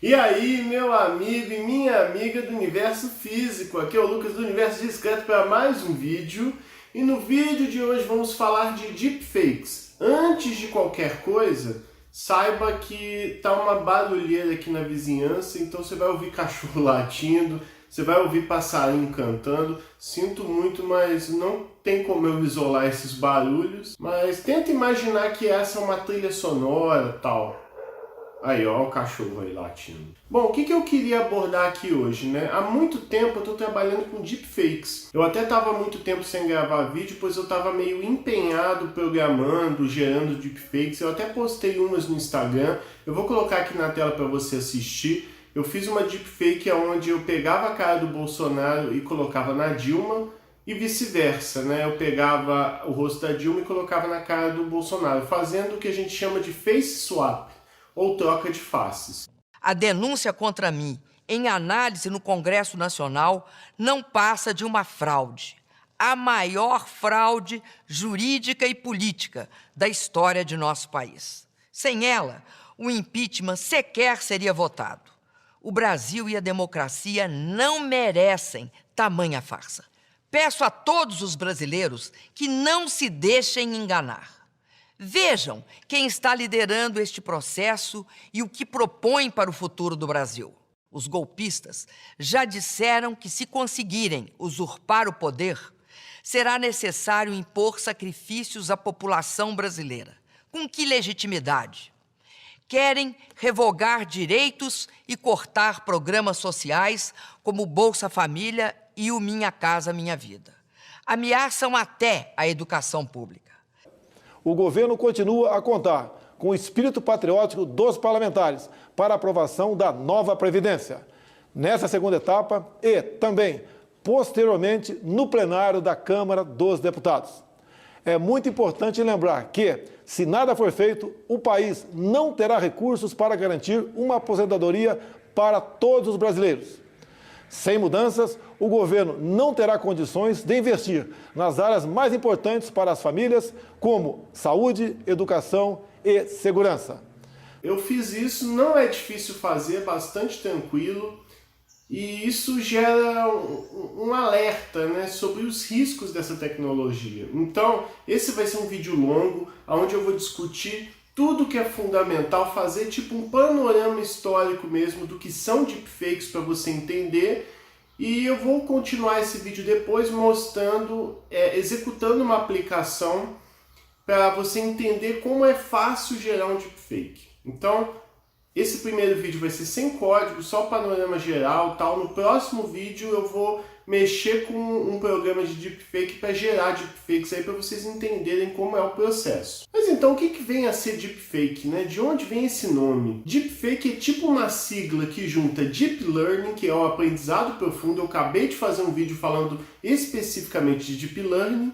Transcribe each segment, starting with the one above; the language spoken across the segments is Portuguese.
E aí, meu amigo e minha amiga do Universo Físico, aqui é o Lucas do Universo Discreto para mais um vídeo. E no vídeo de hoje vamos falar de deepfakes. Antes de qualquer coisa, saiba que tá uma barulheira aqui na vizinhança, então você vai ouvir cachorro latindo, você vai ouvir passarinho cantando. Sinto muito, mas não tem como eu isolar esses barulhos. Mas tenta imaginar que essa é uma trilha sonora e tal. Aí, ó, o cachorro aí latindo. Bom, o que eu queria abordar aqui hoje, né? Há muito tempo eu tô trabalhando com deepfakes. Eu até tava há muito tempo sem gravar vídeo, pois eu tava meio empenhado programando, gerando deepfakes. Eu até postei umas no Instagram. Eu vou colocar aqui na tela para você assistir. Eu fiz uma deepfake onde eu pegava a cara do Bolsonaro e colocava na Dilma e vice-versa, né? Eu pegava o rosto da Dilma e colocava na cara do Bolsonaro, fazendo o que a gente chama de face swap, ou troca de faces. A denúncia contra mim, em análise no Congresso Nacional, não passa de uma fraude. A maior fraude jurídica e política da história de nosso país. Sem ela, o impeachment sequer seria votado. O Brasil e a democracia não merecem tamanha farsa. Peço a todos os brasileiros que não se deixem enganar. Vejam quem está liderando este processo e o que propõe para o futuro do Brasil. Os golpistas já disseram que, se conseguirem usurpar o poder, será necessário impor sacrifícios à população brasileira. Com que legitimidade? Querem revogar direitos e cortar programas sociais como o Bolsa Família e o Minha Casa Minha Vida. Ameaçam até a educação pública. O governo continua a contar com o espírito patriótico dos parlamentares para a aprovação da nova Previdência, nessa segunda etapa e também, posteriormente, no plenário da Câmara dos Deputados. É muito importante lembrar que, se nada for feito, o país não terá recursos para garantir uma aposentadoria para todos os brasileiros. Sem mudanças, o governo não terá condições de investir nas áreas mais importantes para as famílias, como saúde, educação e segurança. Eu fiz isso, não é difícil fazer, bastante tranquilo, e isso gera um alerta, né, sobre os riscos dessa tecnologia. Então, esse vai ser um vídeo longo, onde eu vou discutir tudo que é fundamental, fazer tipo um panorama histórico mesmo do que são deepfakes para você entender. E eu vou continuar esse vídeo depois mostrando, executando uma aplicação para você entender como é fácil gerar um deepfake. Então, esse primeiro vídeo vai ser sem código, só panorama geral, tal. No próximo vídeo eu vou mexer com um programa de deepfake para gerar deepfakes aí, para vocês entenderem como é o processo. Mas então, o que vem a ser deepfake, né? De onde vem esse nome? Deepfake é tipo uma sigla que junta Deep Learning, que é o aprendizado profundo. Eu acabei de fazer um vídeo falando especificamente de Deep Learning.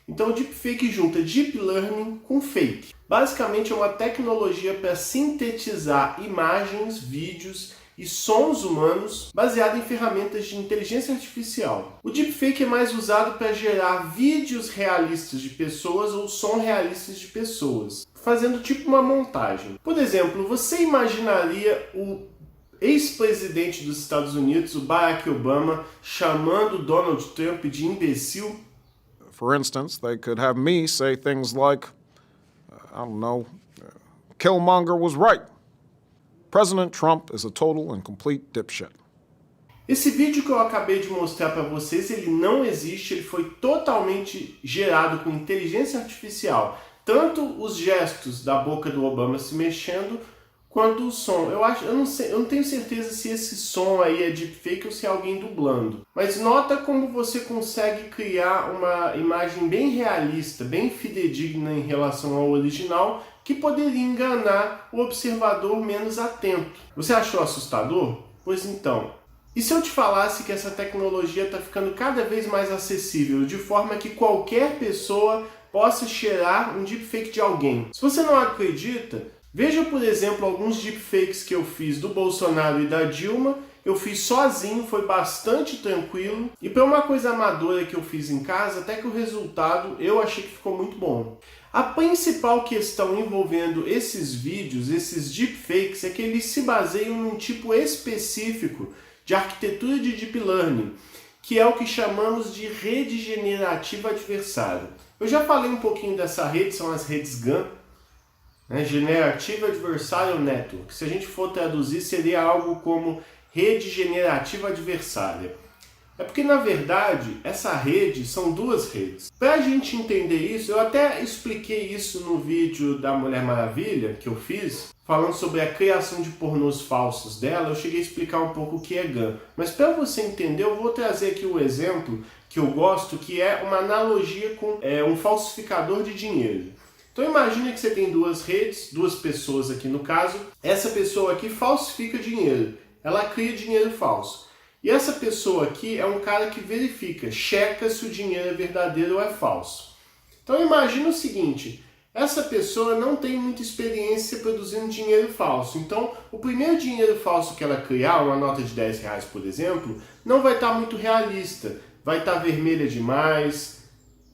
Então, deepfake junta Deep Learning com fake. Basicamente é uma tecnologia para sintetizar imagens, vídeos e sons humanos baseado em ferramentas de inteligência artificial. O deepfake é mais usado para gerar vídeos realistas de pessoas ou som realistas de pessoas, fazendo tipo uma montagem. Por exemplo, você imaginaria o ex-presidente dos Estados Unidos, o Barack Obama, chamando Donald Trump de imbecil? For instance, they could have me say things like, I don't know, Killmonger was right. President Trump is a total and complete dipshit. Esse vídeo que eu acabei de mostrar para vocês, ele não existe, ele foi totalmente gerado com inteligência artificial. Tanto os gestos da boca do Obama se mexendo, quanto o som. Eu não tenho certeza se esse som aí é deepfake ou se é alguém dublando. Mas nota como você consegue criar uma imagem bem realista, bem fidedigna em relação ao original, que poderia enganar o observador menos atento. Você achou assustador? Pois então. E se eu te falasse que essa tecnologia está ficando cada vez mais acessível, de forma que qualquer pessoa possa gerar um deepfake de alguém? Se você não acredita, Veja, por exemplo, alguns deepfakes que eu fiz do Bolsonaro e da Dilma. Eu fiz sozinho, foi bastante tranquilo. E para uma coisa amadora que eu fiz em casa, até que o resultado eu achei que ficou muito bom. A principal questão envolvendo esses vídeos, esses deepfakes, é que eles se baseiam num tipo específico de arquitetura de Deep Learning, que é o que chamamos de rede generativa adversária. Eu já falei um pouquinho dessa rede, são as redes GAN, né? Generative Adversarial Network. Se a gente for traduzir, seria algo como rede generativa adversária. É porque, na verdade, essa rede são duas redes. Para a gente entender isso, eu até expliquei isso no vídeo da Mulher Maravilha, que eu fiz, falando sobre a criação de pornôs falsos dela. Eu cheguei a explicar um pouco o que é GAN. Mas para você entender, eu vou trazer aqui o exemplo que eu gosto, que é uma analogia com um falsificador de dinheiro. Então imagine que você tem duas redes, duas pessoas aqui no caso. Essa pessoa aqui falsifica dinheiro. Ela cria dinheiro falso. E essa pessoa aqui é um cara que verifica, checa se o dinheiro é verdadeiro ou é falso. Então imagina o seguinte, essa pessoa não tem muita experiência produzindo dinheiro falso. Então o primeiro dinheiro falso que ela criar, uma nota de R$10, por exemplo, não vai estar muito realista. Vai estar vermelha demais,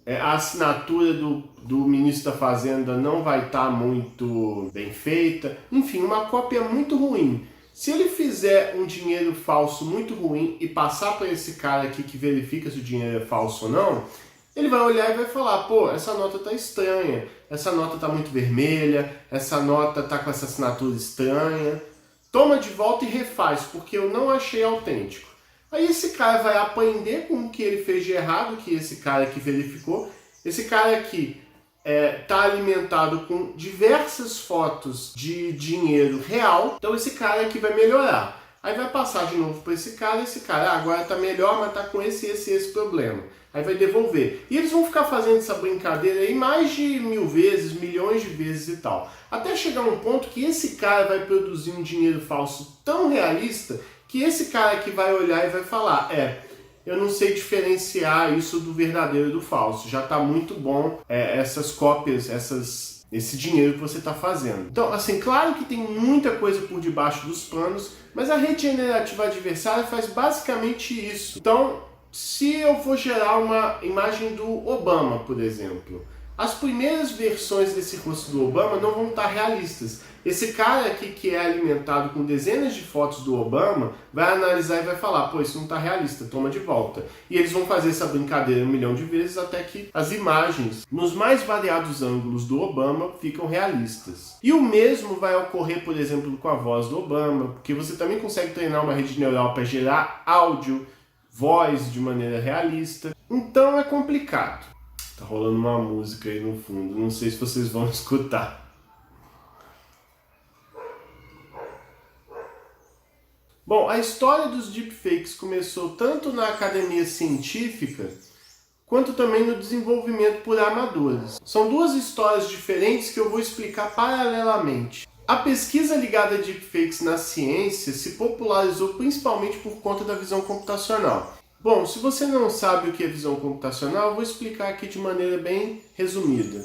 a assinatura do ministro da Fazenda não vai estar muito bem feita. Enfim, uma cópia muito ruim. Se ele fizer um dinheiro falso muito ruim e passar para esse cara aqui que verifica se o dinheiro é falso ou não, ele vai olhar e vai falar, pô, essa nota tá estranha, essa nota tá muito vermelha, essa nota tá com essa assinatura estranha. Toma de volta e refaz, porque eu não achei autêntico. Aí esse cara vai aprender com o que ele fez de errado, que esse cara que verificou. Esse cara aqui está alimentado com diversas fotos de dinheiro real, então esse cara aqui vai melhorar. Aí vai passar de novo para esse cara agora está melhor, mas está com esse problema. Aí vai devolver. E eles vão ficar fazendo essa brincadeira aí mais de 1000 vezes, milhões de vezes e tal. Até chegar um ponto que esse cara vai produzir um dinheiro falso tão realista que esse cara aqui vai olhar e vai falar, eu não sei diferenciar isso do verdadeiro e do falso. Já está muito bom essas cópias, esse dinheiro que você está fazendo. Então, assim, claro que tem muita coisa por debaixo dos panos, mas a rede generativa adversária faz basicamente isso. Então, se eu for gerar uma imagem do Obama, por exemplo, as primeiras versões desse rosto do Obama não vão estar realistas. Esse cara aqui que é alimentado com dezenas de fotos do Obama vai analisar e vai falar, pô, isso não está realista, toma de volta. E eles vão fazer essa brincadeira 1 milhão de vezes até que as imagens, nos mais variados ângulos do Obama, ficam realistas. E o mesmo vai ocorrer, por exemplo, com a voz do Obama, porque você também consegue treinar uma rede neural para gerar áudio, voz de maneira realista. Então é complicado. Tá rolando uma música aí no fundo, não sei se vocês vão escutar. Bom, a história dos deepfakes começou tanto na academia científica, quanto também no desenvolvimento por amadores. São duas histórias diferentes que eu vou explicar paralelamente. A pesquisa ligada a deepfakes na ciência se popularizou principalmente por conta da visão computacional. Bom, se você não sabe o que é visão computacional, eu vou explicar aqui de maneira bem resumida.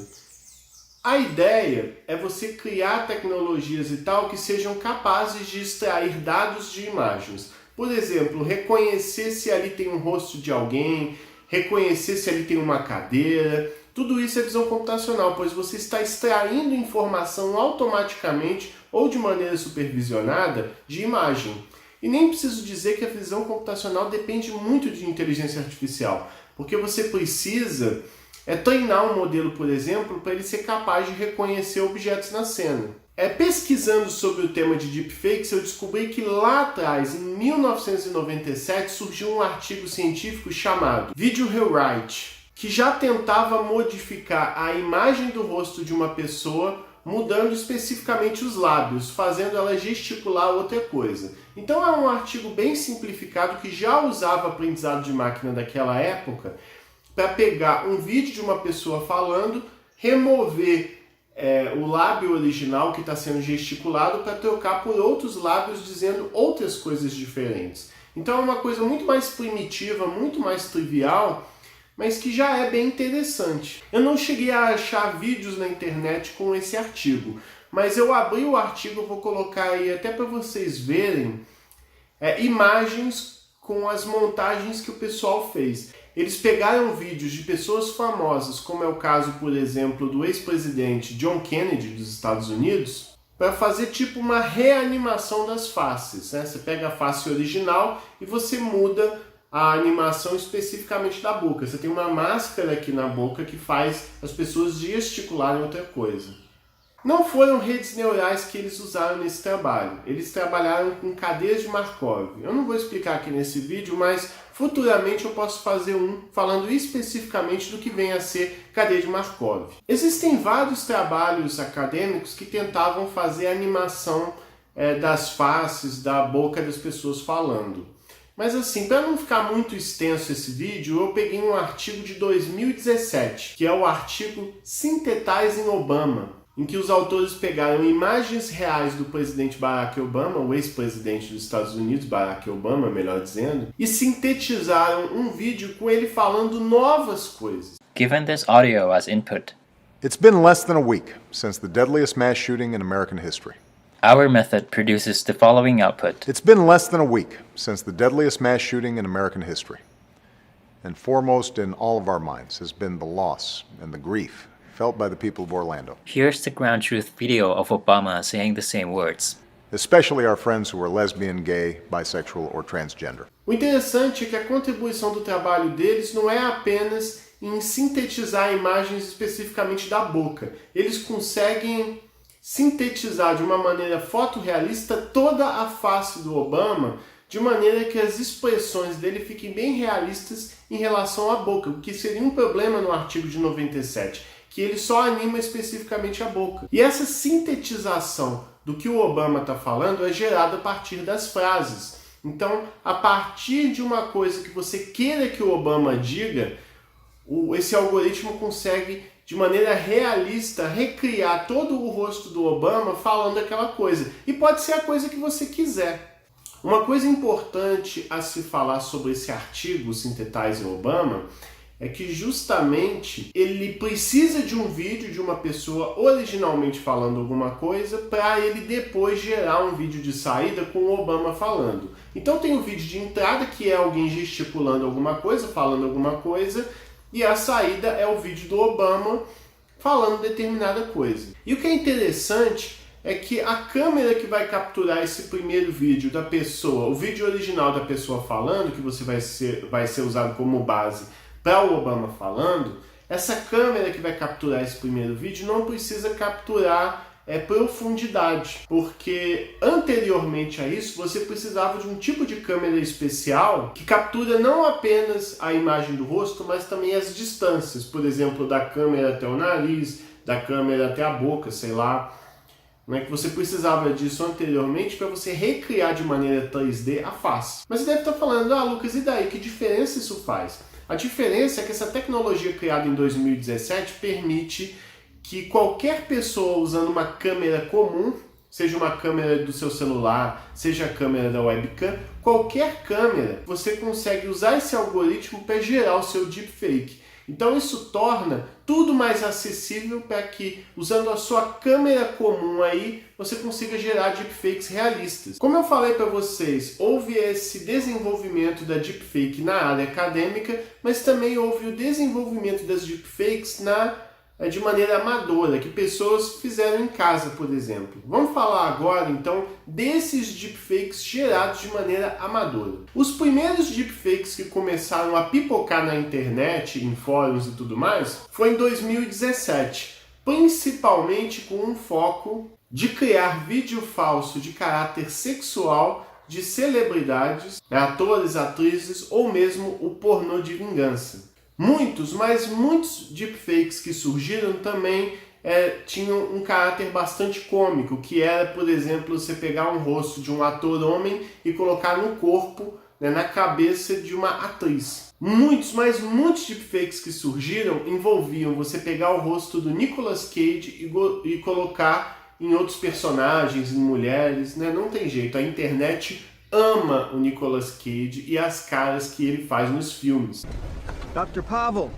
A ideia é você criar tecnologias e tal que sejam capazes de extrair dados de imagens. Por exemplo, reconhecer se ali tem um rosto de alguém, reconhecer se ali tem uma cadeira. Tudo isso é visão computacional, pois você está extraindo informação automaticamente ou de maneira supervisionada de imagem. E nem preciso dizer que a visão computacional depende muito de inteligência artificial, porque você precisa treinar um modelo, por exemplo, para ele ser capaz de reconhecer objetos na cena. Pesquisando sobre o tema de deepfakes, eu descobri que lá atrás, em 1997, surgiu um artigo científico chamado Video Rewrite, que já tentava modificar a imagem do rosto de uma pessoa, mudando especificamente os lábios, fazendo ela gesticular outra coisa. Então é um artigo bem simplificado que já usava aprendizado de máquina daquela época para pegar um vídeo de uma pessoa falando, remover o lábio original que está sendo gesticulado para trocar por outros lábios dizendo outras coisas diferentes. Então é uma coisa muito mais primitiva, muito mais trivial, mas que já é bem interessante. Eu não cheguei a achar vídeos na internet com esse artigo, mas eu abri o artigo, eu vou colocar aí até para vocês verem imagens com as montagens que o pessoal fez. Eles pegaram vídeos de pessoas famosas, como é o caso, por exemplo, do ex-presidente John Kennedy dos Estados Unidos, para fazer tipo uma reanimação das faces, né? Você pega a face original e você muda a animação especificamente da boca. Você tem uma máscara aqui na boca que faz as pessoas gesticularem outra coisa. Não foram redes neurais que eles usaram nesse trabalho. Eles trabalharam com cadeias de Markov. Eu não vou explicar aqui nesse vídeo, mas futuramente eu posso fazer um falando especificamente do que vem a ser cadeia de Markov. Existem vários trabalhos acadêmicos que tentavam fazer a animação das faces, da boca das pessoas falando. Mas assim, para não ficar muito extenso esse vídeo, eu peguei um artigo de 2017, que é o artigo Synthesizing Obama, em que os autores pegaram imagens reais do presidente Barack Obama, o ex-presidente dos Estados Unidos, Barack Obama, melhor dizendo, e sintetizaram um vídeo com ele falando novas coisas. Given this audio as input, It's been less than a week since the deadliest mass shooting in American history. our method produces the following output. It's been less than a week since the deadliest mass shooting in American history. And foremost in all of our minds has been the loss and the grief felt by the people of Orlando, Here's the ground truth video of Obama saying the same words. especially our friends who are lesbian, gay, bisexual, or transgender. O interessante é que a contribuição do trabalho deles não é apenas em sintetizar imagens especificamente da boca. Eles conseguem sintetizar de uma maneira fotorrealista toda a face do Obama, de maneira que as expressões dele fiquem bem realistas em relação à boca, o que seria um problema no artigo de 97, que ele só anima especificamente a boca. E essa sintetização do que o Obama está falando é gerada a partir das frases. Então, a partir de uma coisa que você queira que o Obama diga, esse algoritmo consegue, de maneira realista, recriar todo o rosto do Obama falando aquela coisa. E pode ser a coisa que você quiser. Uma coisa importante a se falar sobre esse artigo, Synthesizing Obama, é que justamente ele precisa de um vídeo de uma pessoa originalmente falando alguma coisa para ele depois gerar um vídeo de saída com o Obama falando. Então tem o vídeo de entrada, que é alguém gesticulando alguma coisa, falando alguma coisa, e a saída é o vídeo do Obama falando determinada coisa. E o que é interessante é que a câmera que vai capturar esse primeiro vídeo da pessoa, o vídeo original da pessoa falando, que você vai ser usado como base para o Obama falando, essa câmera que vai capturar esse primeiro vídeo não precisa capturar profundidade, porque anteriormente a isso você precisava de um tipo de câmera especial que captura não apenas a imagem do rosto, mas também as distâncias, por exemplo, da câmera até o nariz, da câmera até a boca, sei lá. Não é que você precisava disso anteriormente para você recriar de maneira 3D a face. Mas você deve estar falando, Lucas, e daí? Que diferença isso faz? A diferença é que essa tecnologia criada em 2017 permite que qualquer pessoa usando uma câmera comum, seja uma câmera do seu celular, seja a câmera da webcam, qualquer câmera, você consegue usar esse algoritmo para gerar o seu deepfake. Então isso torna tudo mais acessível para que, usando a sua câmera comum aí, você consiga gerar deepfakes realistas. Como eu falei para vocês, houve esse desenvolvimento da deepfake na área acadêmica, mas também houve o desenvolvimento das deepfakes de maneira amadora, que pessoas fizeram em casa, por exemplo. Vamos falar agora, então, desses deepfakes gerados de maneira amadora. Os primeiros deepfakes que começaram a pipocar na internet, em fóruns e tudo mais, foi em 2017, principalmente com um foco de criar vídeo falso de caráter sexual de celebridades, atores, atrizes ou mesmo o pornô de vingança. Muitos deepfakes que surgiram também tinham um caráter bastante cômico, que era, por exemplo, você pegar um rosto de um ator homem e colocar no corpo, na cabeça de uma atriz. Muitos deepfakes que surgiram envolviam você pegar o rosto do Nicolas Cage e colocar em outros personagens, em mulheres, Não tem jeito, a internet ama o Nicolas Cage e as caras que ele faz nos filmes. Dr. Pavel,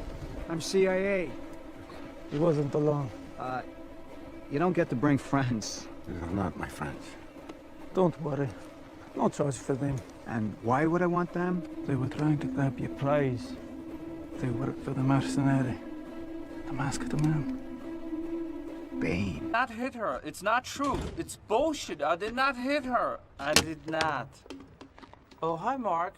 I'm CIA. He wasn't alone. You don't get to bring friends. They're not my friends. Don't worry. No choice for them. And why would I want them? They were trying to grab your prize. They work for the mercenary. The Masked Man. Bane. Not hit her. It's not true. It's bullshit. I did not hit her. I did not. Oh, hi, Mark.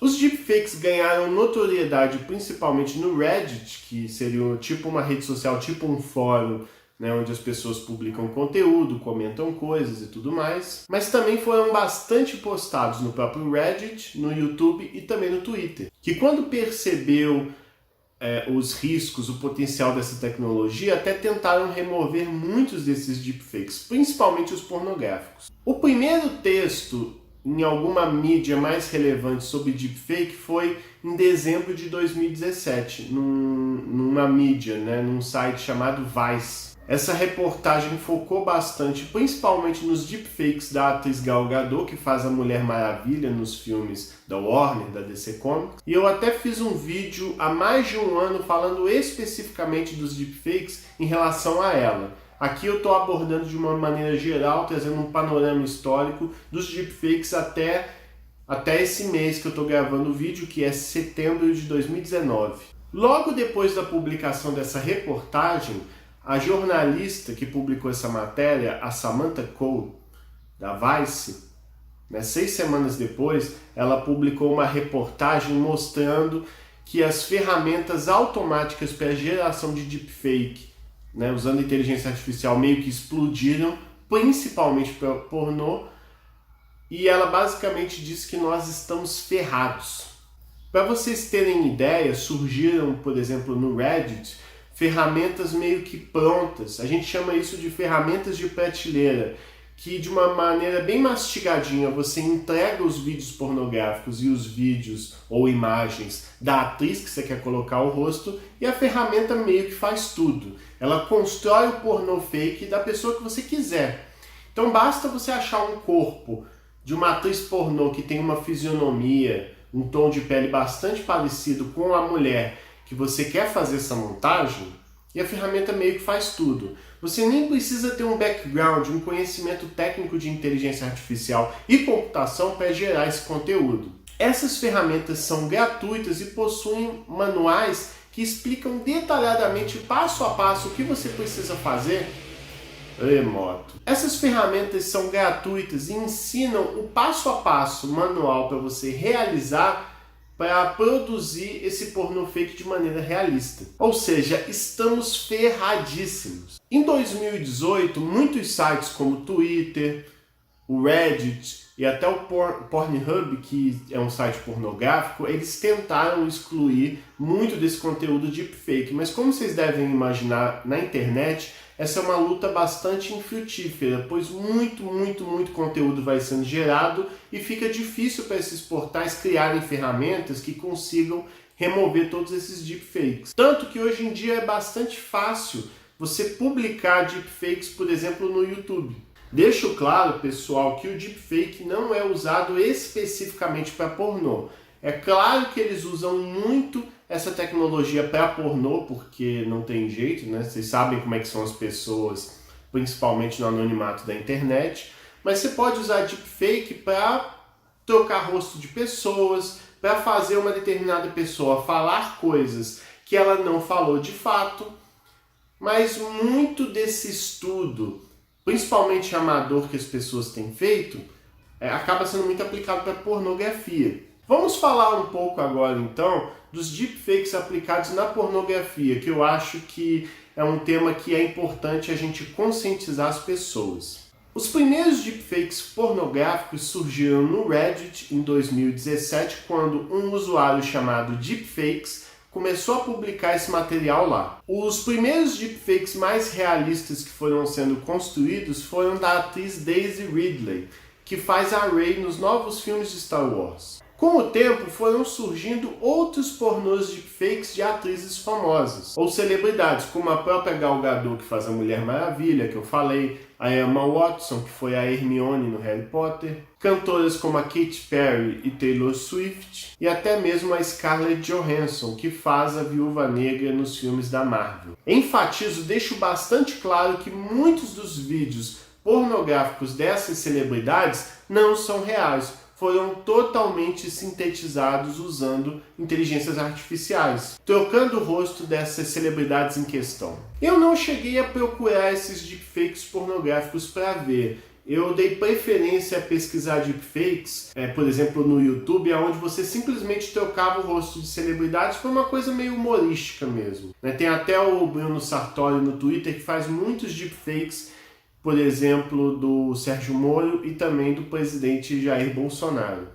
Os deepfakes ganharam notoriedade principalmente no Reddit, que seria tipo uma rede social, tipo um fórum, né, onde as pessoas publicam conteúdo, comentam coisas e tudo mais. Mas também foram bastante postados no próprio Reddit, no YouTube e também no Twitter. Que quando percebeu os riscos, o potencial dessa tecnologia, até tentaram remover muitos desses deepfakes, principalmente os pornográficos. O primeiro texto em alguma mídia mais relevante sobre deepfake foi em dezembro de 2017, numa mídia, né, num site chamado Vice. Essa reportagem focou bastante, principalmente nos deepfakes da atriz Gal Gadot, que faz a Mulher Maravilha nos filmes da Warner, da DC Comics. E eu até fiz um vídeo há mais de um ano falando especificamente dos deepfakes em relação a ela. Aqui eu estou abordando de uma maneira geral, trazendo um panorama histórico dos deepfakes até esse mês que eu estou gravando o vídeo, que é setembro de 2019. Logo depois da publicação dessa reportagem, a jornalista que publicou essa matéria, a Samantha Cole, da Vice, 6 semanas depois, ela publicou uma reportagem mostrando que as ferramentas automáticas para a geração de deepfake, usando inteligência artificial, meio que explodiram, principalmente para pornô, e ela basicamente disse que nós estamos ferrados. Para vocês terem ideia, surgiram, por exemplo, no Reddit, ferramentas meio que prontas, a gente chama isso de ferramentas de prateleira, que de uma maneira bem mastigadinha você entrega os vídeos pornográficos e os vídeos ou imagens da atriz que você quer colocar o rosto, e a ferramenta meio que faz tudo. Ela constrói o pornô fake da pessoa que você quiser. Então basta você achar um corpo de uma atriz pornô que tem uma fisionomia, um tom de pele bastante parecido com a mulher que você quer fazer essa montagem, e a ferramenta meio que faz tudo. Você nem precisa ter um background, um conhecimento técnico de inteligência artificial e computação para gerar esse conteúdo. Essas ferramentas são gratuitas e possuem manuais que explicam detalhadamente, passo a passo, o que você precisa fazer. Remoto. Essas ferramentas são gratuitas e ensinam o passo a passo manual para você realizar para produzir esse pornô fake de maneira realista. Ou seja, estamos ferradíssimos. Em 2018, muitos sites como o Twitter, o Reddit e até o Pornhub, que é um site pornográfico, eles tentaram excluir muito desse conteúdo deepfake. Mas como vocês devem imaginar, na internet, essa é uma luta bastante infrutífera, pois muito conteúdo vai sendo gerado e fica difícil para esses portais criarem ferramentas que consigam remover todos esses deepfakes. Tanto que hoje em dia é bastante fácil você publicar deepfakes, por exemplo, no YouTube. Deixo claro, pessoal, que o deepfake não é usado especificamente para pornô. É claro que eles usam muito essa tecnologia para pornô, porque não tem jeito, né? Vocês sabem como é que são as pessoas, principalmente no anonimato da internet. Mas você pode usar deepfake para trocar rosto de pessoas, para fazer uma determinada pessoa falar coisas que ela não falou de fato. Mas muito desse estudo, principalmente amador, que as pessoas têm feito, acaba sendo muito aplicado para pornografia. Vamos falar um pouco agora, então, dos deepfakes aplicados na pornografia, que eu acho que é um tema que é importante a gente conscientizar as pessoas. Os primeiros deepfakes pornográficos surgiram no Reddit em 2017, quando um usuário chamado Deepfakes começou a publicar esse material lá. Os primeiros deepfakes mais realistas que foram sendo construídos foram da atriz Daisy Ridley, que faz a Rey nos novos filmes de Star Wars. Com o tempo, foram surgindo outros pornôs deepfakes de atrizes famosas, ou celebridades, como a própria Gal Gadot, que faz a Mulher Maravilha, que eu falei, a Emma Watson, que foi a Hermione no Harry Potter, cantoras como a Katy Perry e Taylor Swift, e até mesmo a Scarlett Johansson, que faz a Viúva Negra nos filmes da Marvel. Enfatizo, deixo bastante claro que muitos dos vídeos pornográficos dessas celebridades não são reais, foram totalmente sintetizados usando inteligências artificiais, trocando o rosto dessas celebridades em questão. Eu não cheguei a procurar esses deepfakes pornográficos para ver. Eu dei preferência a pesquisar deepfakes, por exemplo, no YouTube, onde você simplesmente trocava o rosto de celebridades por uma coisa meio humorística mesmo. Tem até o Bruno Sartori no Twitter que faz muitos deepfakes, por exemplo, do Sérgio Moro e também do presidente Jair Bolsonaro.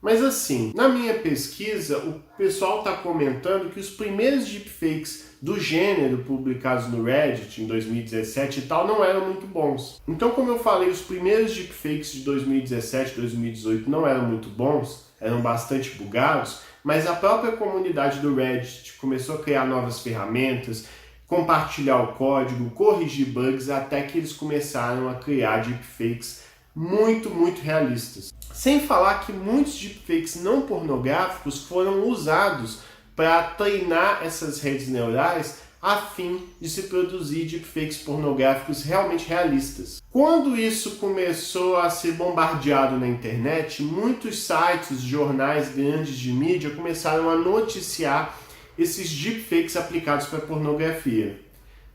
Mas assim, na minha pesquisa, o pessoal está comentando que os primeiros deepfakes do gênero publicados no Reddit em 2017 e tal não eram muito bons. Então, como eu falei, os primeiros deepfakes de 2017 e 2018 não eram muito bons, eram bastante bugados, mas a própria comunidade do Reddit começou a criar novas ferramentas, compartilhar o código, corrigir bugs, até que eles começaram a criar deepfakes muito realistas. Sem falar que muitos deepfakes não pornográficos foram usados para treinar essas redes neurais a fim de se produzir deepfakes pornográficos realmente realistas. Quando isso começou a ser bombardeado na internet, muitos sites, jornais grandes de mídia começaram a noticiar esses deepfakes aplicados para pornografia.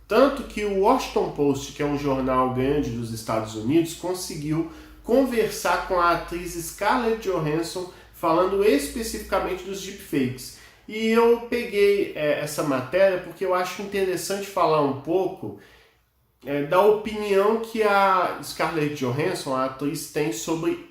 Tanto que o Washington Post, que é um jornal grande dos Estados Unidos, conseguiu conversar com a atriz Scarlett Johansson falando especificamente dos deepfakes. E eu peguei essa matéria porque eu acho interessante falar um pouco da opinião que a Scarlett Johansson, a atriz, tem sobre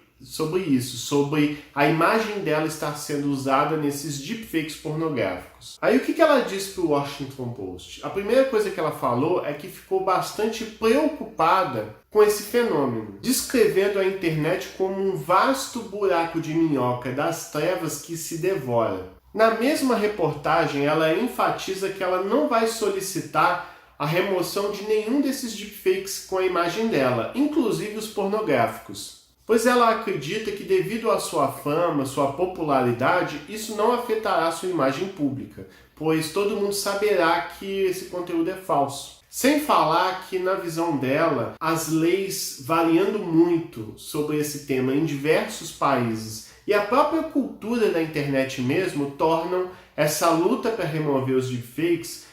isso, sobre a imagem dela estar sendo usada nesses deepfakes pornográficos. Aí o que ela disse para o Washington Post? A primeira coisa que ela falou é que ficou bastante preocupada com esse fenômeno, descrevendo a internet como um vasto buraco de minhoca das trevas que se devora. Na mesma reportagem, ela enfatiza que ela não vai solicitar a remoção de nenhum desses deepfakes com a imagem dela, inclusive os pornográficos, pois ela acredita que devido à sua fama, sua popularidade, isso não afetará sua imagem pública, pois todo mundo saberá que esse conteúdo é falso. Sem falar que, na visão dela, as leis variando muito sobre esse tema em diversos países e a própria cultura da internet mesmo tornam essa luta para remover os deepfakes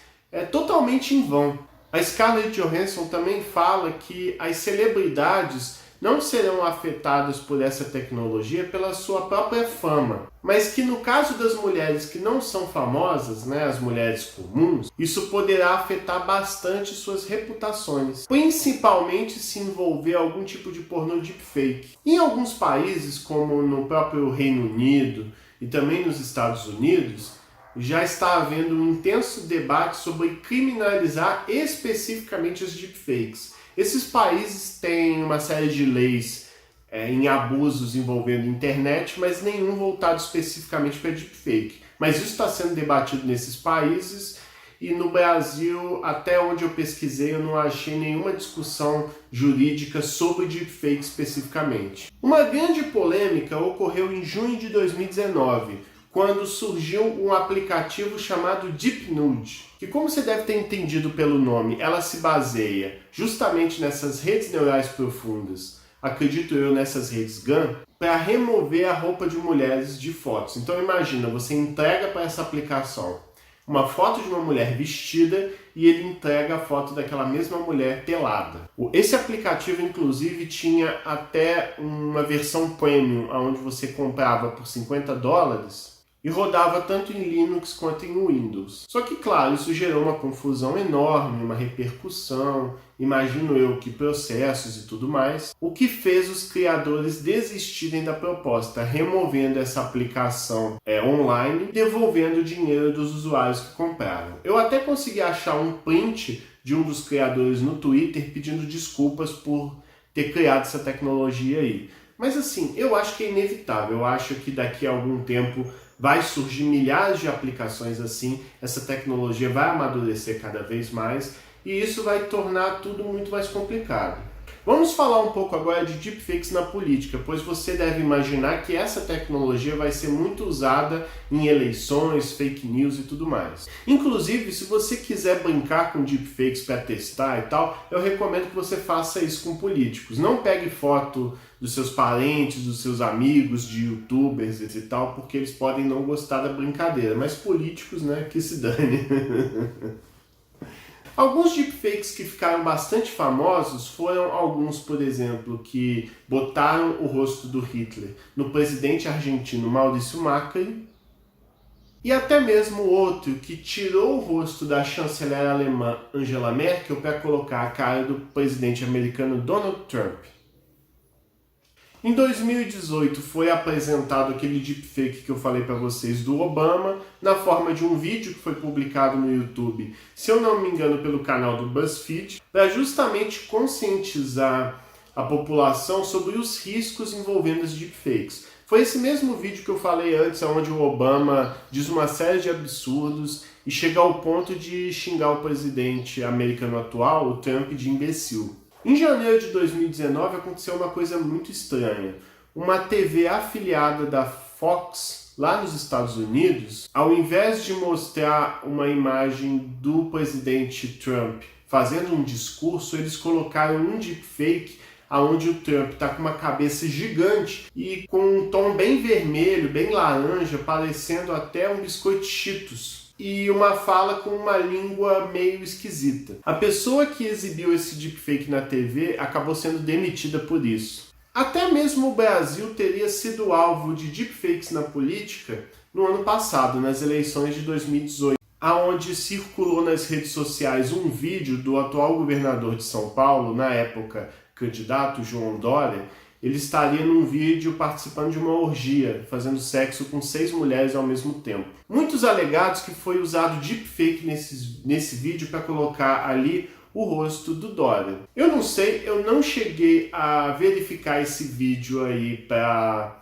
totalmente em vão. A Scarlett Johansson também fala que as celebridades não serão afetadas por essa tecnologia pela sua própria fama, mas que no caso das mulheres que não são famosas, as mulheres comuns, isso poderá afetar bastante suas reputações, principalmente se envolver algum tipo de pornô deepfake. Em alguns países, como no próprio Reino Unido e também nos Estados Unidos, já está havendo um intenso debate sobre criminalizar especificamente os deepfakes. Esses países têm uma série de leis em abusos envolvendo internet, mas nenhum voltado especificamente para deepfake. Mas isso está sendo debatido nesses países e no Brasil, até onde eu pesquisei, eu não achei nenhuma discussão jurídica sobre deepfake especificamente. Uma grande polêmica ocorreu em junho de 2019, quando surgiu um aplicativo chamado DeepNude, que, como você deve ter entendido pelo nome, ela se baseia justamente nessas redes neurais profundas, acredito eu nessas redes GAN, para remover a roupa de mulheres de fotos. Então imagina, você entrega para essa aplicação uma foto de uma mulher vestida e ele entrega a foto daquela mesma mulher pelada. Esse aplicativo, inclusive, tinha até uma versão premium, onde você comprava por $50 e rodava tanto em Linux quanto em Windows. Só que, claro, isso gerou uma confusão enorme, uma repercussão, imagino eu que processos e tudo mais, o que fez os criadores desistirem da proposta, removendo essa aplicação online e devolvendo o dinheiro dos usuários que compraram. Eu até consegui achar um print de um dos criadores no Twitter pedindo desculpas por ter criado essa tecnologia aí. Mas assim, eu acho que é inevitável, eu acho que daqui a algum tempo vai surgir milhares de aplicações assim, essa tecnologia vai amadurecer cada vez mais e isso vai tornar tudo muito mais complicado. Vamos falar um pouco agora de deepfakes na política, pois você deve imaginar que essa tecnologia vai ser muito usada em eleições, fake news e tudo mais. Inclusive, se você quiser brincar com deepfakes para testar e tal, eu recomendo que você faça isso com políticos. Não pegue foto dos seus parentes, dos seus amigos, de youtubers e tal, porque eles podem não gostar da brincadeira, mas políticos, né, que se dane. Alguns deepfakes que ficaram bastante famosos foram alguns, por exemplo, que botaram o rosto do Hitler no presidente argentino Maurício Macri, e até mesmo outro que tirou o rosto da chanceler alemã Angela Merkel para colocar a cara do presidente americano Donald Trump. Em 2018 foi apresentado aquele deepfake que eu falei para vocês do Obama, na forma de um vídeo que foi publicado no YouTube, se eu não me engano pelo canal do BuzzFeed, para justamente conscientizar a população sobre os riscos envolvendo os deepfakes. Foi esse mesmo vídeo que eu falei antes, onde o Obama diz uma série de absurdos e chega ao ponto de xingar o presidente americano atual, o Trump, de imbecil. Em janeiro de 2019 aconteceu uma coisa muito estranha. Uma TV afiliada da Fox, lá nos Estados Unidos, ao invés de mostrar uma imagem do presidente Trump fazendo um discurso, eles colocaram um deepfake onde o Trump está com uma cabeça gigante e com um tom bem vermelho, bem laranja, parecendo até um biscoito Cheetos. E uma fala com uma língua meio esquisita. A pessoa que exibiu esse deepfake na TV acabou sendo demitida por isso. Até mesmo o Brasil teria sido alvo de deepfakes na política no ano passado, nas eleições de 2018, aonde circulou nas redes sociais um vídeo do atual governador de São Paulo, na época candidato João Dória. Ele estaria num vídeo participando de uma orgia, fazendo sexo com 6 mulheres ao mesmo tempo. Muitos alegados que foi usado deepfake nesse vídeo para colocar ali o rosto do Dória. Eu não sei, eu não cheguei a verificar esse vídeo aí para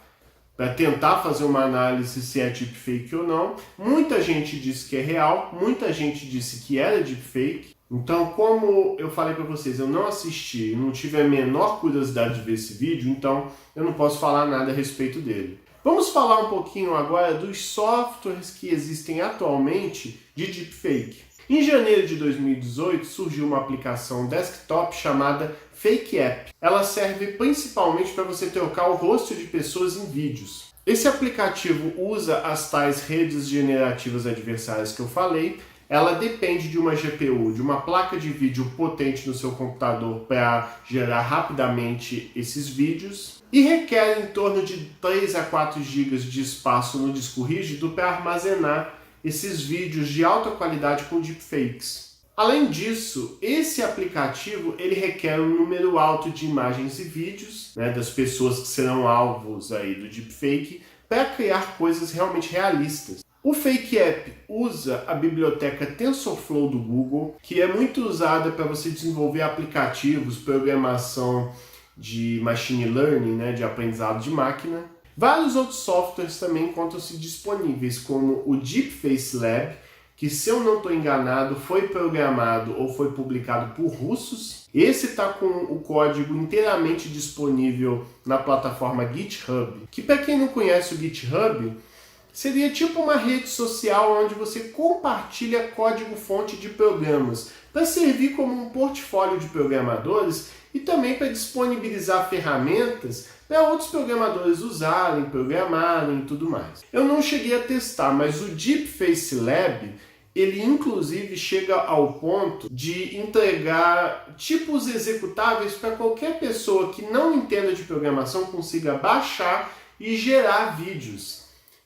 tentar fazer uma análise se é deepfake ou não. Muita gente disse que é real, muita gente disse que era deepfake. Então, como eu falei para vocês, eu não assisti, não tive a menor curiosidade de ver esse vídeo, então eu não posso falar nada a respeito dele. Vamos falar um pouquinho agora dos softwares que existem atualmente de deepfake. Em janeiro de 2018 surgiu uma aplicação desktop chamada Fake App. Ela serve principalmente para você trocar o rosto de pessoas em vídeos. Esse aplicativo usa as tais redes generativas adversárias que eu falei. Ela depende de uma GPU, de uma placa de vídeo potente no seu computador para gerar rapidamente esses vídeos e requer em torno de 3 a 4 GB de espaço no disco rígido para armazenar esses vídeos de alta qualidade com deepfakes. Além disso, esse aplicativo ele requer um número alto de imagens e vídeos, né, das pessoas que serão alvos aí do deepfake para criar coisas realmente realistas. O Fake App usa a biblioteca TensorFlow do Google, que é muito usada para você desenvolver aplicativos, programação de machine learning, né, de aprendizado de máquina. Vários outros softwares também encontram-se disponíveis, como o Deepface Lab, que, se eu não estou enganado, foi programado ou foi publicado por russos. Esse está com o código inteiramente disponível na plataforma GitHub, que, para quem não conhece o GitHub, seria tipo uma rede social onde você compartilha código-fonte de programas para servir como um portfólio de programadores e também para disponibilizar ferramentas para outros programadores usarem, programarem e tudo mais. Eu não cheguei a testar, mas o Deepface Lab, ele inclusive chega ao ponto de entregar tipos executáveis para qualquer pessoa que não entenda de programação consiga baixar e gerar vídeos.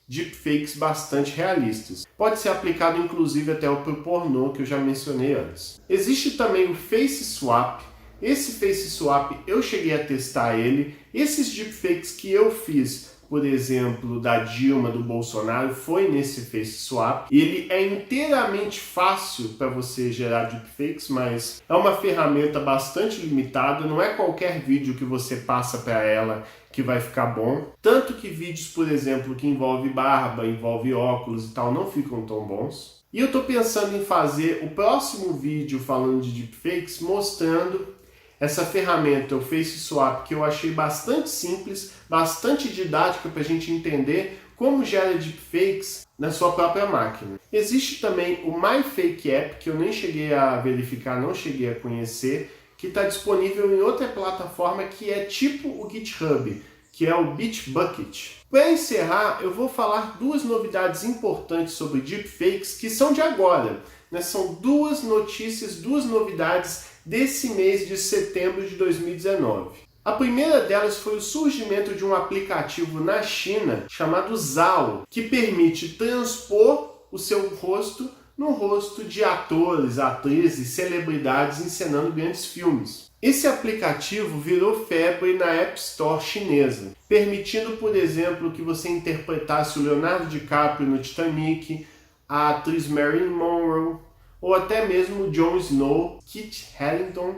Deepfakes bastante realistas. Pode ser aplicado inclusive até para o pornô que eu já mencionei antes. Existe também o Face Swap. Esse Face Swap eu cheguei a testar ele. Esses deepfakes que eu fiz por exemplo, da Dilma, do Bolsonaro, foi nesse Face Swap. Ele é inteiramente fácil para você gerar deepfakes, mas é uma ferramenta bastante limitada, não é qualquer vídeo que você passa para ela que vai ficar bom. Tanto que vídeos, por exemplo, que envolve barba, envolve óculos e tal, não ficam tão bons. E eu estou pensando em fazer o próximo vídeo falando de deepfakes, mostrando essa ferramenta, o Face Swap, que eu achei bastante simples, bastante didática para a gente entender como gera deepfakes na sua própria máquina. Existe também o MyFakeApp, que eu nem cheguei a verificar, não cheguei a conhecer, que está disponível em outra plataforma que é tipo o GitHub, que é o Bitbucket. Para encerrar, eu vou falar duas novidades importantes sobre deepfakes que são de agora, né? São duas notícias, duas novidades desse mês de setembro de 2019. A primeira delas foi o surgimento de um aplicativo na China chamado Zao, que permite transpor o seu rosto no rosto de atores, atrizes, celebridades encenando grandes filmes. Esse aplicativo virou febre na App Store chinesa, permitindo, por exemplo, que você interpretasse o Leonardo DiCaprio no Titanic, a atriz Marilyn Monroe, ou até mesmo Jon Snow, Kit Harington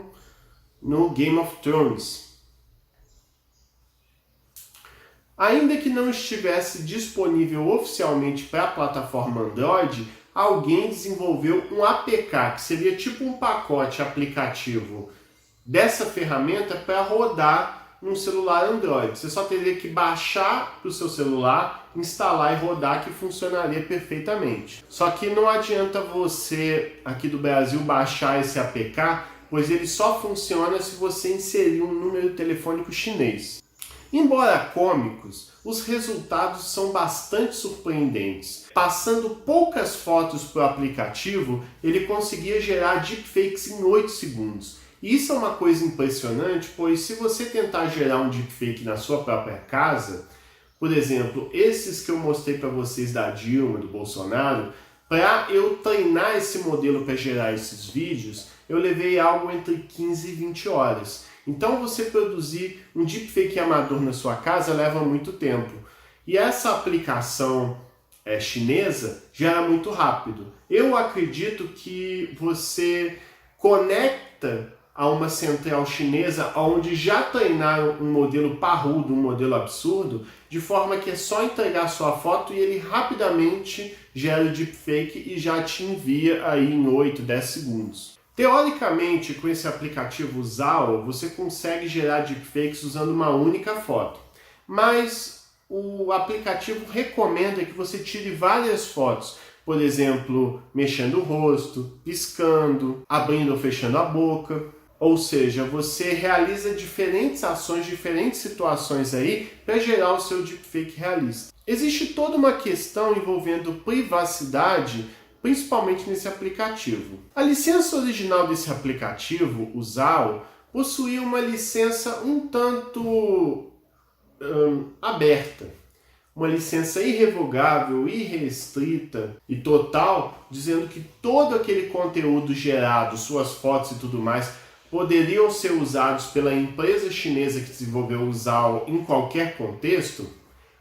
no Game of Thrones. Ainda que não estivesse disponível oficialmente para a plataforma Android, alguém desenvolveu um APK, que seria tipo um pacote aplicativo dessa ferramenta para rodar num celular Android. Você só teria que baixar para o seu celular, instalar e rodar, que funcionaria perfeitamente. Só que não adianta você aqui do Brasil baixar esse APK, pois ele só funciona se você inserir um número telefônico chinês. Embora cômicos, os resultados são bastante surpreendentes. Passando poucas fotos para o aplicativo, ele conseguia gerar deepfakes em 8 segundos. E isso é uma coisa impressionante, pois se você tentar gerar um deepfake na sua própria casa, por exemplo, esses que eu mostrei para vocês da Dilma, do Bolsonaro, para eu treinar esse modelo para gerar esses vídeos, eu levei algo entre 15 e 20 horas. Então você produzir um deepfake amador na sua casa leva muito tempo. E essa aplicação chinesa gera muito rápido. Eu acredito que você conecta a uma central chinesa onde já treinaram um modelo parrudo, um modelo absurdo, de forma que é só entregar sua foto e ele rapidamente gera o deepfake e já te envia aí em 8, 10 segundos. Teoricamente, com esse aplicativo Zao, você consegue gerar deepfakes usando uma única foto. Mas o aplicativo recomenda que você tire várias fotos. Por exemplo, mexendo o rosto, piscando, abrindo ou fechando a boca. Ou seja, você realiza diferentes ações, diferentes situações aí para gerar o seu deepfake realista. Existe toda uma questão envolvendo privacidade, principalmente nesse aplicativo. A licença original desse aplicativo, o Zao, possuía uma licença um tanto aberta. Uma licença irrevogável, irrestrita e total, dizendo que todo aquele conteúdo gerado, suas fotos e tudo mais, poderiam ser usados pela empresa chinesa que desenvolveu o Zao em qualquer contexto.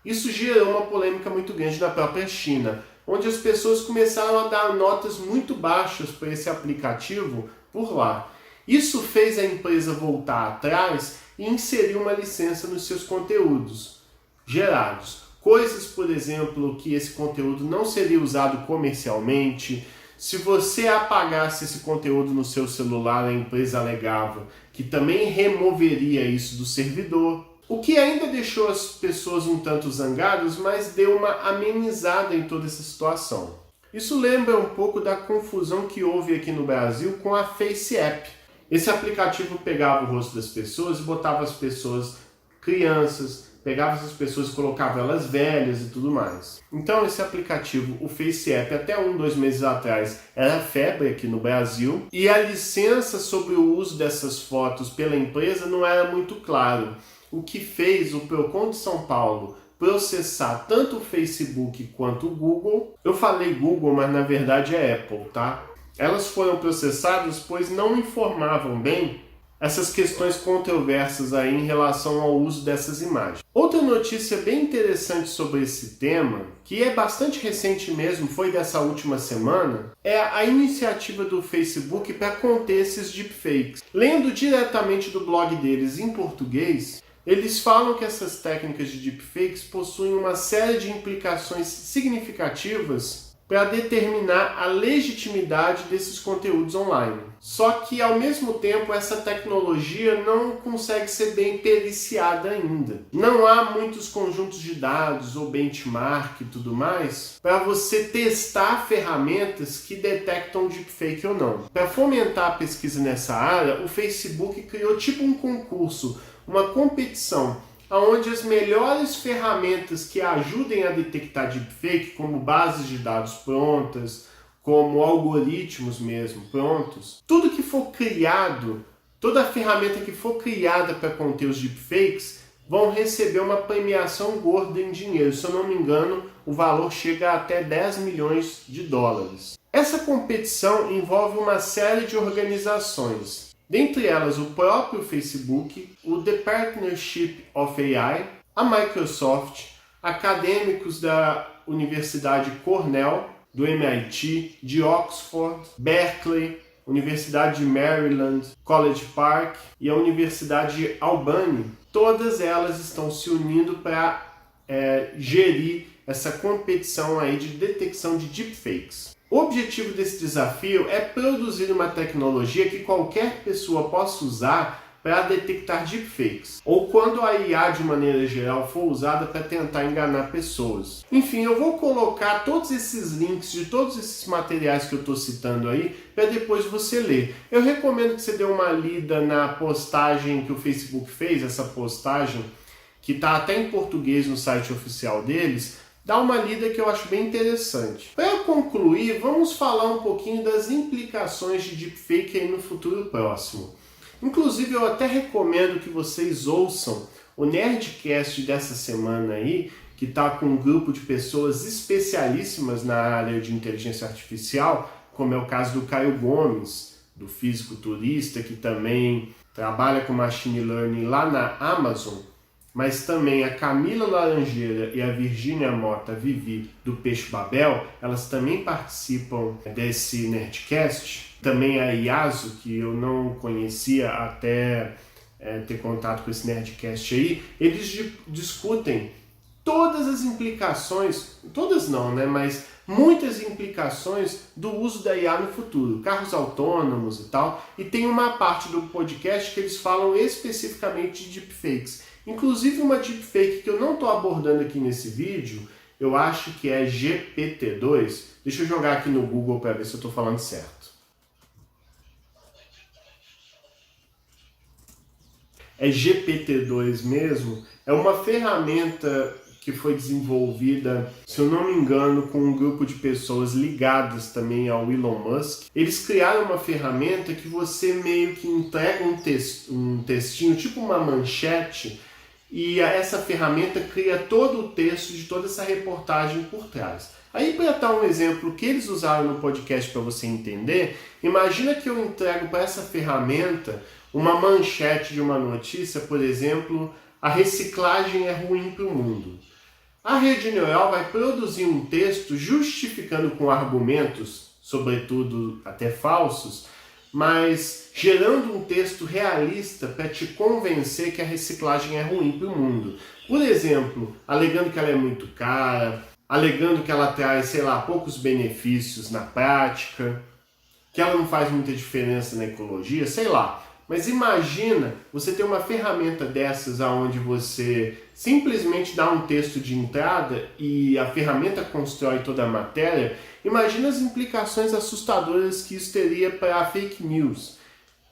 Isso gerou uma polêmica muito grande na própria China, onde as pessoas começaram a dar notas muito baixas para esse aplicativo por lá. Isso fez a empresa voltar atrás e inserir uma licença nos seus conteúdos gerados. Coisas, por exemplo, que esse conteúdo não seria usado comercialmente. Se você apagasse esse conteúdo no seu celular, a empresa alegava que também removeria isso do servidor. O que ainda deixou as pessoas um tanto zangadas, mas deu uma amenizada em toda essa situação. Isso lembra um pouco da confusão que houve aqui no Brasil com a FaceApp. Esse aplicativo pegava o rosto das pessoas e botava as pessoas crianças, pegava essas pessoas e colocava elas velhas e tudo mais. Então esse aplicativo, o FaceApp, até 2 meses atrás, era febre aqui no Brasil. E a licença sobre o uso dessas fotos pela empresa não era muito claro. O que fez o Procon de São Paulo processar tanto o Facebook quanto o Google. Eu falei Google, mas na verdade é Apple, tá? Elas foram processadas pois não informavam bem essas questões controversas aí em relação ao uso dessas imagens. Outra notícia bem interessante sobre esse tema, que é bastante recente mesmo, foi dessa última semana, é a iniciativa do Facebook para conter esses deepfakes. Lendo diretamente do blog deles em português, eles falam que essas técnicas de deepfakes possuem uma série de implicações significativas para determinar a legitimidade desses conteúdos online. Só que, ao mesmo tempo, essa tecnologia não consegue ser bem periciada ainda. Não há muitos conjuntos de dados ou benchmark e tudo mais para você testar ferramentas que detectam deepfake ou não. Para fomentar a pesquisa nessa área, o Facebook criou tipo um concurso, uma competição, onde as melhores ferramentas que ajudem a detectar deepfake, como bases de dados prontas, como algoritmos mesmo prontos, tudo que for criado, toda ferramenta que for criada para conter os deepfakes, vão receber uma premiação gorda em dinheiro. Se eu não me engano, o valor chega a até 10 milhões de dólares. Essa competição envolve uma série de organizações, dentre elas o próprio Facebook, o The Partnership of AI, a Microsoft, acadêmicos da Universidade Cornell, do MIT, de Oxford, Berkeley, Universidade de Maryland, College Park e a Universidade de Albany. Todas elas estão se unindo para gerir essa competição aí de detecção de deepfakes. O objetivo desse desafio é produzir uma tecnologia que qualquer pessoa possa usar para detectar deepfakes, ou quando a IA de maneira geral for usada para tentar enganar pessoas. Enfim, eu vou colocar todos esses links de todos esses materiais que eu estou citando aí, para depois você ler. Eu recomendo que você dê uma lida na postagem que o Facebook fez, essa postagem, que está até em português no site oficial deles. Dá uma lida que eu acho bem interessante. Para concluir, vamos falar um pouquinho das implicações de deepfake aí no futuro próximo. Inclusive, eu até recomendo que vocês ouçam o Nerdcast dessa semana aí, que está com um grupo de pessoas especialíssimas na área de inteligência artificial, como é o caso do Caio Gomes, do fisiculturista, que também trabalha com machine learning lá na Amazon, mas também a Camila Laranjeira e a Virgínia Mota Vivi, do Peixe Babel, elas também participam desse Nerdcast. Também a Iaso, que eu não conhecia até ter contato com esse Nerdcast aí, eles discutem todas as implicações, todas não, né, mas muitas implicações do uso da IA no futuro, carros autônomos e tal, e tem uma parte do podcast que eles falam especificamente de deepfakes. Inclusive uma deepfake que eu não estou abordando aqui nesse vídeo, eu acho que é GPT-2. Deixa eu jogar aqui no Google para ver se eu estou falando certo. É GPT-2 mesmo. É uma ferramenta que foi desenvolvida, se eu não me engano, com um grupo de pessoas ligadas também ao Elon Musk. Eles criaram uma ferramenta que você meio que entrega um textinho, tipo uma manchete, e essa ferramenta cria todo o texto de toda essa reportagem por trás. Aí, para dar um exemplo que eles usaram no podcast para você entender, imagina que eu entrego para essa ferramenta uma manchete de uma notícia, por exemplo, a reciclagem é ruim para o mundo. A rede neural vai produzir um texto justificando com argumentos, sobretudo até falsos, mas gerando um texto realista para te convencer que a reciclagem é ruim para o mundo. Por exemplo, alegando que ela é muito cara, alegando que ela traz, sei lá, poucos benefícios na prática, que ela não faz muita diferença na ecologia, sei lá. Mas imagina você ter uma ferramenta dessas onde você simplesmente dá um texto de entrada e a ferramenta constrói toda a matéria. Imagina as implicações assustadoras que isso teria para a fake news.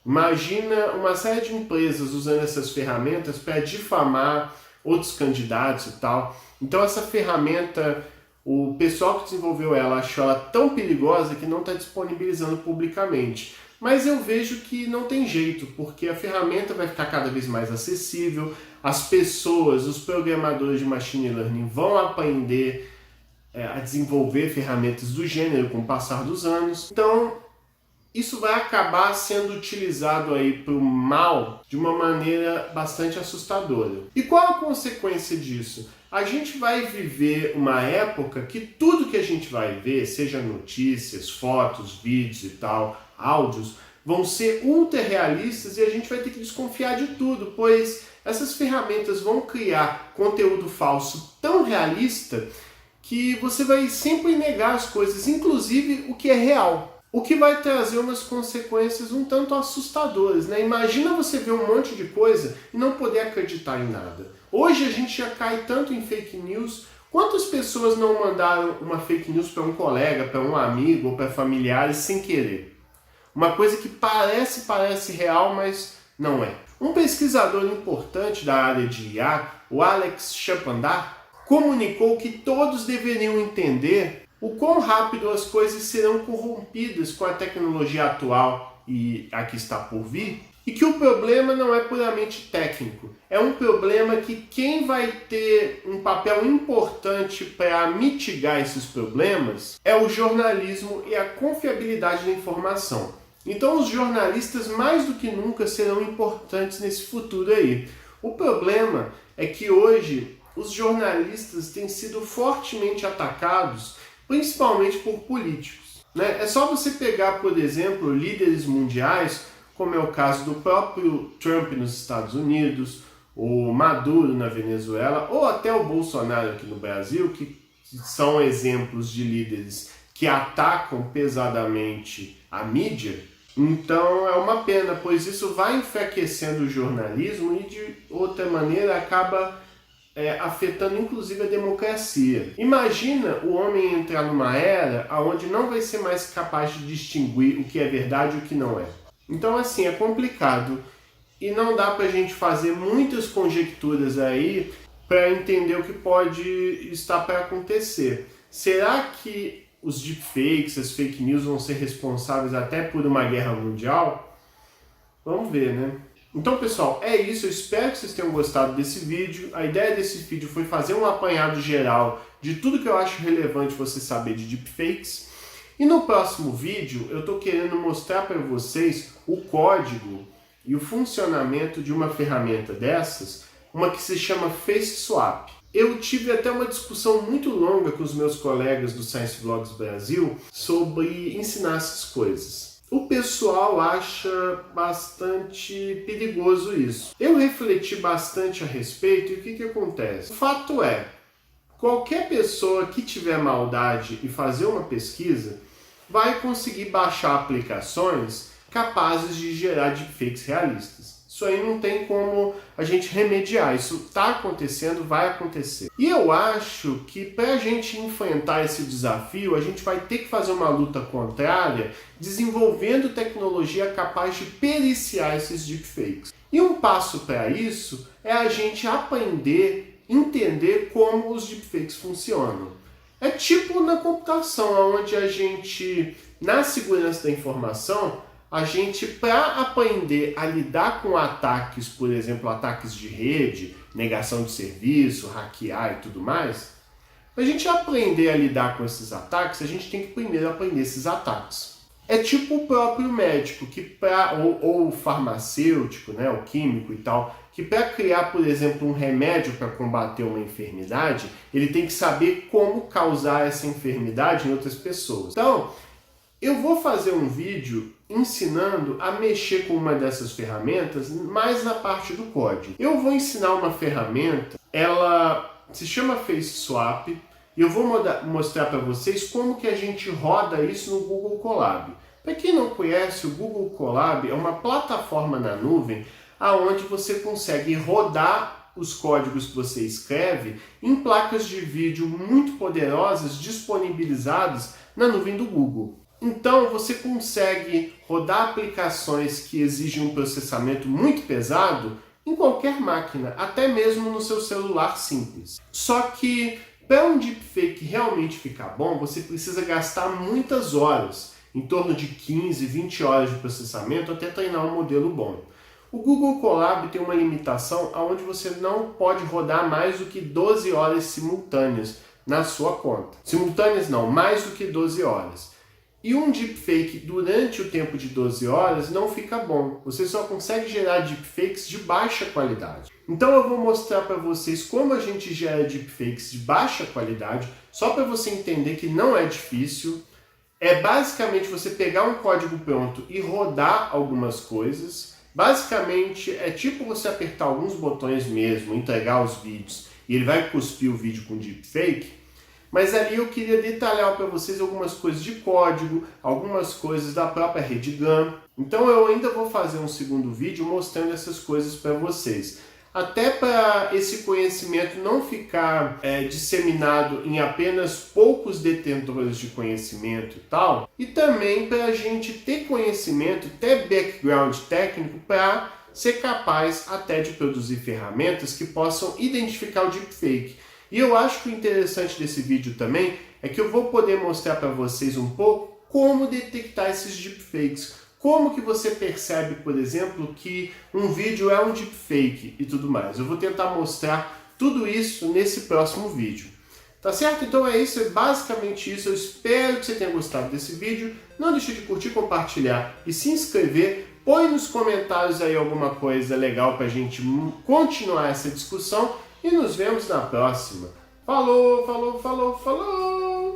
Imagina uma série de empresas usando essas ferramentas para difamar outros candidatos e tal. Então essa ferramenta, o pessoal que desenvolveu ela achou ela tão perigosa que não está disponibilizando publicamente. Mas eu vejo que não tem jeito, porque a ferramenta vai ficar cada vez mais acessível, as pessoas, os programadores de machine learning vão aprender a desenvolver ferramentas do gênero com o passar dos anos. Então, isso vai acabar sendo utilizado aí para o mal de uma maneira bastante assustadora. E qual a consequência disso? A gente vai viver uma época que tudo que a gente vai ver, seja notícias, fotos, vídeos e tal, áudios, vão ser ultra realistas e a gente vai ter que desconfiar de tudo, pois essas ferramentas vão criar conteúdo falso tão realista que você vai sempre negar as coisas, inclusive o que é real. O que vai trazer umas consequências um tanto assustadoras, né? Imagina você ver um monte de coisa e não poder acreditar em nada. Hoje a gente já cai tanto em fake news. Quantas pessoas não mandaram uma fake news para um colega, para um amigo ou para familiares sem querer? Uma coisa que parece real, mas não é. Um pesquisador importante da área de IA, o Alex Chapandar, comunicou que todos deveriam entender o quão rápido as coisas serão corrompidas com a tecnologia atual e a que está por vir, e que o problema não é puramente técnico. É um problema que quem vai ter um papel importante para mitigar esses problemas é o jornalismo e a confiabilidade da informação. Então os jornalistas mais do que nunca serão importantes nesse futuro aí. O problema é que hoje os jornalistas têm sido fortemente atacados, principalmente por políticos, né? É só você pegar, por exemplo, líderes mundiais, como é o caso do próprio Trump nos Estados Unidos, o Maduro na Venezuela, ou até o Bolsonaro aqui no Brasil, que são exemplos de líderes que atacam pesadamente a mídia. Então é uma pena, pois isso vai enfraquecendo o jornalismo e de outra maneira acaba afetando inclusive a democracia. Imagina o homem entrar numa era onde não vai ser mais capaz de distinguir o que é verdade e o que não é. Então assim, é complicado e não dá pra gente fazer muitas conjecturas aí para entender o que pode estar para acontecer. Será que os deepfakes, as fake news vão ser responsáveis até por uma guerra mundial? Vamos ver, né? Então, pessoal, é isso. Eu espero que vocês tenham gostado desse vídeo. A ideia desse vídeo foi fazer um apanhado geral de tudo que eu acho relevante você saber de deepfakes. E no próximo vídeo, eu estou querendo mostrar para vocês o código e o funcionamento de uma ferramenta dessas, uma que se chama FaceSwap. Eu tive até uma discussão muito longa com os meus colegas do Science Vlogs Brasil sobre ensinar essas coisas. O pessoal acha bastante perigoso isso. Eu refleti bastante a respeito e o que acontece? O fato é, qualquer pessoa que tiver maldade e fazer uma pesquisa vai conseguir baixar aplicações capazes de gerar deepfakes realistas. Isso aí não tem como a gente remediar. Isso está acontecendo, vai acontecer. E eu acho que para a gente enfrentar esse desafio, a gente vai ter que fazer uma luta contrária, desenvolvendo tecnologia capaz de periciar esses deepfakes. E um passo para isso é a gente aprender, entender como os deepfakes funcionam. É tipo na computação, onde a gente, na segurança da informação, a gente, para aprender a lidar com ataques, por exemplo, ataques de rede, negação de serviço, hackear e tudo mais, para a gente aprender a lidar com esses ataques, a gente tem que primeiro aprender esses ataques. É tipo o próprio médico, ou o farmacêutico, né, o químico e tal, que para criar, por exemplo, um remédio para combater uma enfermidade, ele tem que saber como causar essa enfermidade em outras pessoas. Então, eu vou fazer um vídeo ensinando a mexer com uma dessas ferramentas, mais na parte do código. Eu vou ensinar uma ferramenta, ela se chama FaceSwap, e eu vou mostrar para vocês como que a gente roda isso no Google Colab. Para quem não conhece, o Google Colab é uma plataforma na nuvem onde você consegue rodar os códigos que você escreve em placas de vídeo muito poderosas disponibilizadas na nuvem do Google. Então você consegue rodar aplicações que exigem um processamento muito pesado em qualquer máquina, até mesmo no seu celular simples. Só que para um deepfake realmente ficar bom, você precisa gastar muitas horas, em torno de 15, 20 horas de processamento até treinar um modelo bom. O Google Colab tem uma limitação onde você não pode rodar mais do que 12 horas simultâneas na sua conta. Simultâneas não, mais do que 12 horas. E um deepfake durante o tempo de 12 horas não fica bom. Você só consegue gerar deepfakes de baixa qualidade. Então eu vou mostrar para vocês como a gente gera deepfakes de baixa qualidade, só para você entender que não é difícil. É basicamente você pegar um código pronto e rodar algumas coisas. Basicamente é tipo você apertar alguns botões mesmo, entregar os vídeos e ele vai cuspir o vídeo com deepfake. Mas ali eu queria detalhar para vocês algumas coisas de código, algumas coisas da própria RedGum. Então eu ainda vou fazer um segundo vídeo mostrando essas coisas para vocês. Até para esse conhecimento não ficar disseminado em apenas poucos detentores de conhecimento e tal. E também para a gente ter conhecimento, ter background técnico para ser capaz até de produzir ferramentas que possam identificar o deepfake. E eu acho que o interessante desse vídeo também é que eu vou poder mostrar para vocês um pouco como detectar esses deepfakes. Como que você percebe, por exemplo, que um vídeo é um deepfake e tudo mais. Eu vou tentar mostrar tudo isso nesse próximo vídeo. Tá certo? Então é isso, é basicamente isso. Eu espero que você tenha gostado desse vídeo. Não deixe de curtir, compartilhar e se inscrever. Põe nos comentários aí alguma coisa legal pra gente continuar essa discussão. E nos vemos na próxima. Falou, falou, falou, falou!